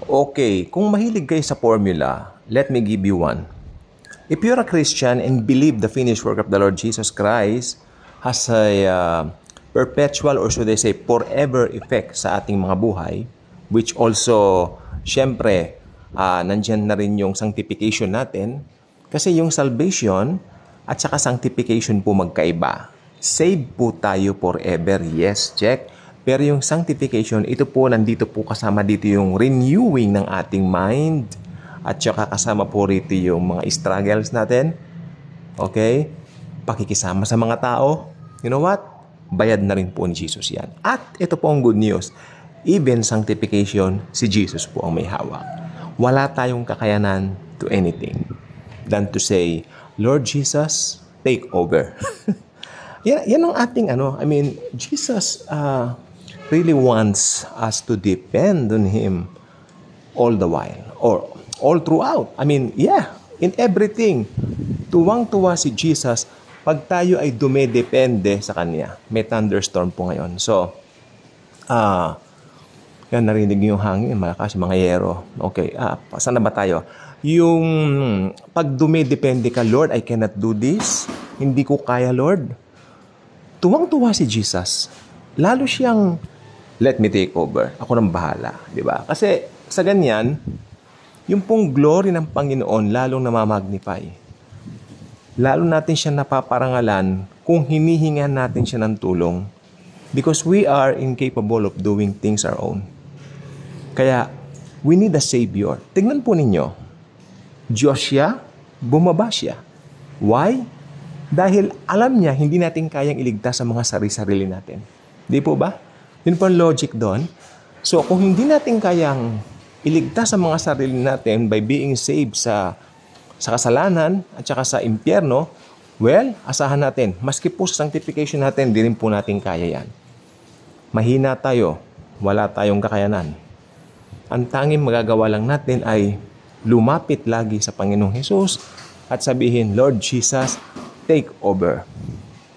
Okay, kung mahilig kayo sa formula, let me give you one. If you're a Christian and believe the finished work of the Lord Jesus Christ has a perpetual or should I say forever effect sa ating mga buhay, which also, syempre, nandyan na rin yung sanctification natin. Kasi yung salvation at saka sanctification po magkaiba. Save po tayo forever, yes, check. Pero yung sanctification, ito po, nandito po kasama dito yung renewing ng ating mind. At saka kasama po rito yung mga struggles natin. Okay? Pakikisama sa mga tao. You know what? Bayad na rin po ni Jesus yan. At ito po ang good news. Even sanctification, si Jesus po ang may hawak. Wala tayong kakayanan to anything than to say, Lord Jesus, take over. yan ang ating Jesus really wants us to depend on Him all the while or all throughout. In everything. Tuwang-tuwa si Jesus pag tayo ay dumedepende sa Kanya. May thunderstorm po ngayon. So, yan, narinig yung hangin, malakas yung mga yero. Okay, saan na ba tayo? Yung pag dumedepende ka, Lord, I cannot do this. Hindi ko kaya, Lord. Tuwang-tuwa si Jesus. Lalo siyang, let me take over. Ako nang bahala. Diba? Kasi sa ganyan, yung pong glory ng Panginoon lalong namamagnify. Lalo natin siya napaparangalan kung hinihingan natin siya ng tulong because we are incapable of doing things our own. Kaya, we need a Savior. Tingnan po ninyo, Diyos siya, bumaba siya. Why? Dahil alam niya, hindi natin kayang iligtas sa mga sarili-sarili natin. Di po ba? Yun po ang logic doon. So, kung hindi natin kayang iligtas sa mga sarili natin by being saved sa kasalanan at saka sa impyerno, well, asahan natin, maski po sa sanctification natin, di rin po natin kaya yan. Mahina tayo, wala tayong kakayanan. Ang tanging magagawa lang natin ay lumapit lagi sa Panginoong Hesus at sabihin, Lord Jesus, take over.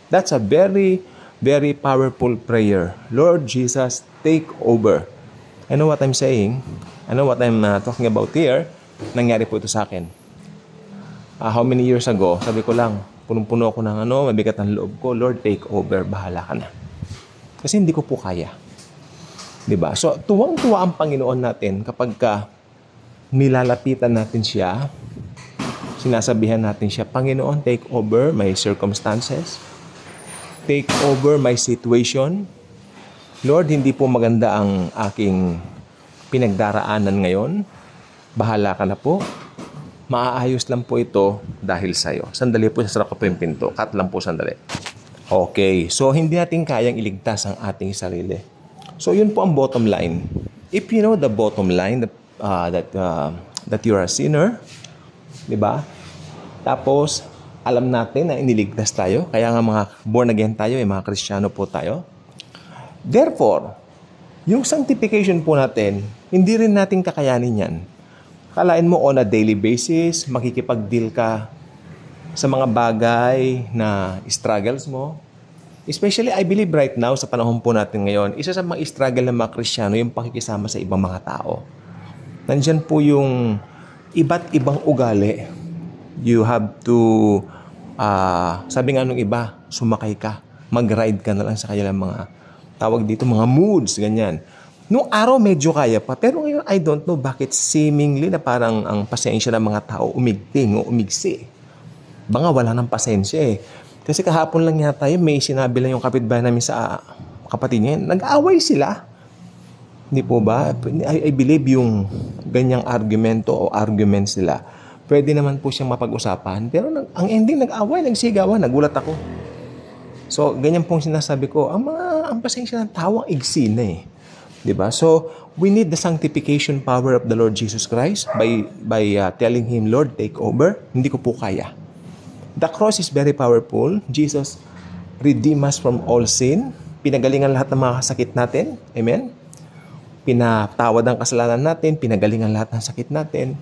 That's a very, very powerful prayer. Lord Jesus, take over. I know what I'm saying. I know what I'm talking about here. Nangyari po ito sa akin. How many years ago, sabi ko lang, punong-puno ako ng mabigat ang loob ko, Lord, take over, bahala ka na. Kasi hindi ko po kaya. Diba? So, tuwang-tuwa ang Panginoon natin kapag nilalapitan natin siya, sinasabihan natin siya, Panginoon, take over my circumstances, take over my situation. Lord, hindi po maganda ang aking pinagdaraanan ngayon. Bahala ka na po. Maaayos lang po ito dahil sa'yo. Sandali po, sasara ko po yung pinto. Cut lang po sandali. Okay, so hindi natin kayang iligtas ang ating sarili. So yun po ang bottom line. If you know the bottom line that you're a sinner, di ba? Tapos, alam natin na iniligtas tayo. Kaya nga mga born again tayo, mga Kristiyano po tayo. Therefore, yung sanctification po natin, hindi rin natin kakayanin yan. Kalain mo on a daily basis, makikipag-deal ka sa mga bagay na struggles mo. Especially, I believe right now, sa panahon po natin ngayon, isa sa mga struggle ng mga Kristiyano, yung pakikisama sa ibang mga tao. Nandyan po yung iba't ibang ugali. You have to, sabi nga nung iba, sumakay ka. Mag-ride ka na lang sa kanilang mga, tawag dito, mga moods, ganyan. Nung araw, medyo kaya pa. Pero ngayon, I don't know bakit seemingly na parang ang pasensya ng mga tao umigting o umigsi. Baka wala ng pasensya eh. Kasi kahapon lang yata yun, may sinabi lang yung kapitbahay namin sa kapatid niya. Nag-away sila. Hindi po ba? I believe yung ganyang argumento o arguments nila, pwede naman po siyang mapag-usapan. Pero ang ending, nag-away, nagsigawan, nagulat ako. So, ganyan pong sinasabi ko, ang pasensya ng tawang igsi na eh. Diba? So, we need the sanctification power of the Lord Jesus Christ by telling Him, Lord, take over. Hindi ko po kaya. The cross is very powerful. Jesus redeemed us from all sin. Pinagalingan lahat ng mga sakit natin. Amen? Pinatawad ang kasalanan natin. Pinagalingan lahat ng sakit natin.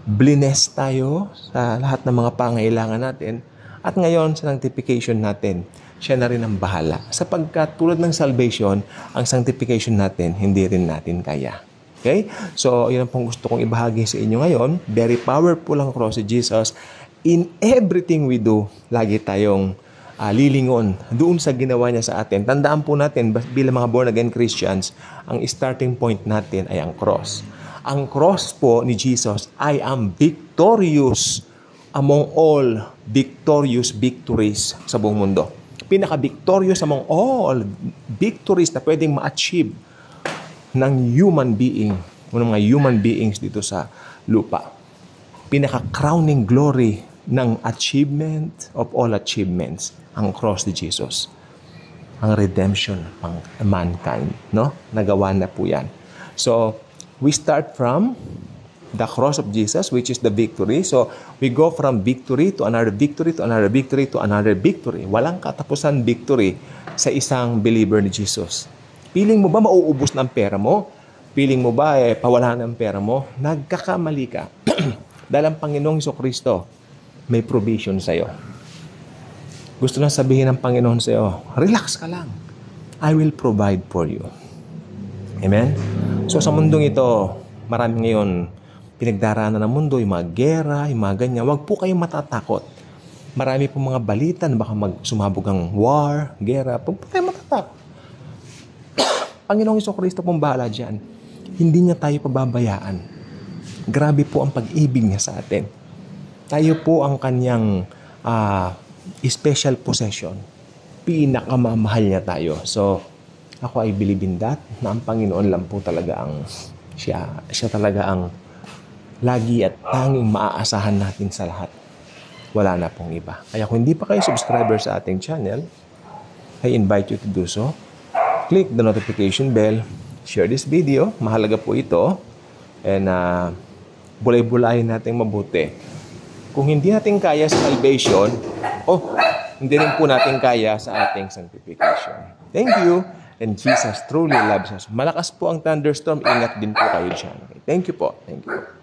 Blines tayo sa lahat ng mga pangailangan natin. At ngayon, sa sanctification natin, siya na rin ang bahala. Sapagkat tulad ng salvation, ang sanctification natin, hindi rin natin kaya. Okay? So, yun ang pong gusto kong ibahagi sa inyo ngayon. Very powerful ang cross of Jesus. In everything we do, lagi tayong lilingon doon sa ginawa niya sa atin. Tandaan po natin, bilang mga born-again Christians, ang starting point natin ay ang cross. Ang cross po ni Jesus, I am victorious among all victorious victories sa buong mundo. Pinaka-victorious among all victories na pwedeng ma-achieve ng human being, ng mga human beings dito sa lupa. Pinaka-crowning glory ng achievement of all achievements, ang cross ni Jesus. Ang redemption ng mankind, no? Nagawa na po yan. So, we start from the cross of Jesus, which is the victory. So, we go from victory to another victory to another victory to another victory. Walang katapusan victory sa isang believer ni Jesus. Piling mo ba mauubos ng pera mo? Piling mo ba pawala ng pera mo? Nagkakamali ka. Dahil ang Panginoong Jesucristo may provision sa'yo. Gusto lang sabihin ng Panginoon sa'yo, relax ka lang. I will provide for you. Amen? So sa mundong ito, marami ngayon pinagdaraanan ng mundo, yung mga gera, yung mga ganyan. Huwag po kayong matatakot. Marami po mga balita na baka sumabog ang war, gera. Huwag po kayong matatakot. Panginoong Jesucristo pong bahala dyan. Hindi niya tayo pababayaan. Grabe po ang pag-ibig niya sa atin. Tayo po ang kanyang special possession. Pinakamamahal niya tayo. So, ako I believe in that, na ang Panginoon lang po talaga ang siya talaga ang lagi at tanging maaasahan natin sa lahat. Wala na pong iba. Kaya kung hindi pa kayo subscriber sa ating channel, I invite you to do so. Click the notification bell. Share this video. Mahalaga po ito. And bulay-bulayin natin mabuti. Kung hindi natin kaya sa salvation, hindi rin po natin kaya sa ating sanctification. Thank you. And Jesus truly loves us. Malakas po ang thunderstorm. Ingat din po kayo dyan. Okay. Thank you po. Thank you.